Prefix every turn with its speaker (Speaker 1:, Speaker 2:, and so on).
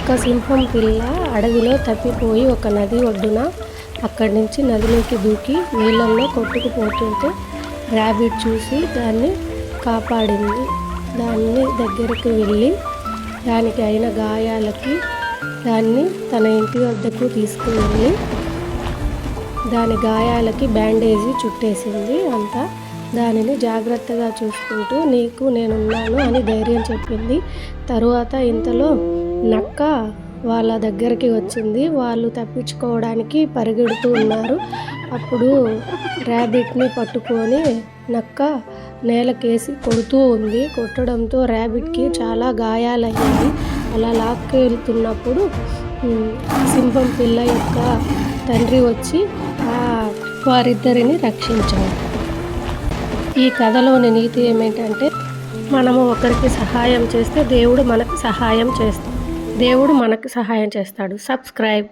Speaker 1: ఒక సింహం పిల్ల అడవిలో తప్పిపోయి ఒక నది ఒడ్డున అక్కడి నుంచి నదిలోకి దూకి నీళ్ళల్లో కొట్టుకుపోతుంటే ర్యాబిట్ చూసి దాన్ని కాపాడింది. దాన్ని దగ్గరికి వెళ్ళి దానికి అయిన గాయాలకి దాన్ని తన ఇంటి వద్దకు తీసుకువెళ్ళి దాని గాయాలకి బ్యాండేజీ చుట్టేసింది. అంతా దానిని జాగ్రత్తగా చూసుకుంటూ నీకు నేనున్నాను అని ధైర్యం చెప్పింది. తరువాత ఇంతలో నక్క వాళ్ళ దగ్గరికి వచ్చింది. వాళ్ళు తప్పించుకోవడానికి పరిగెడుతూ ఉన్నారు. అప్పుడు ర్యాబిట్ని పట్టుకొని నక్క నేలకేసి కొడుతూ ఉంది. కొట్టడంతో ర్యాబిట్కి చాలా గాయాలయ్యాయి. అలా లాక్కెళ్తున్నప్పుడు సింహం పిల్ల యొక్క తండ్రి వచ్చి వారిద్దరిని రక్షించాడు. ఈ కథలోని నీతి ఏమిటంటే మనము ఒకరికి సహాయం చేస్తే దేవుడు మనకు సహాయం చేస్తాడు. సబ్స్క్రైబ్.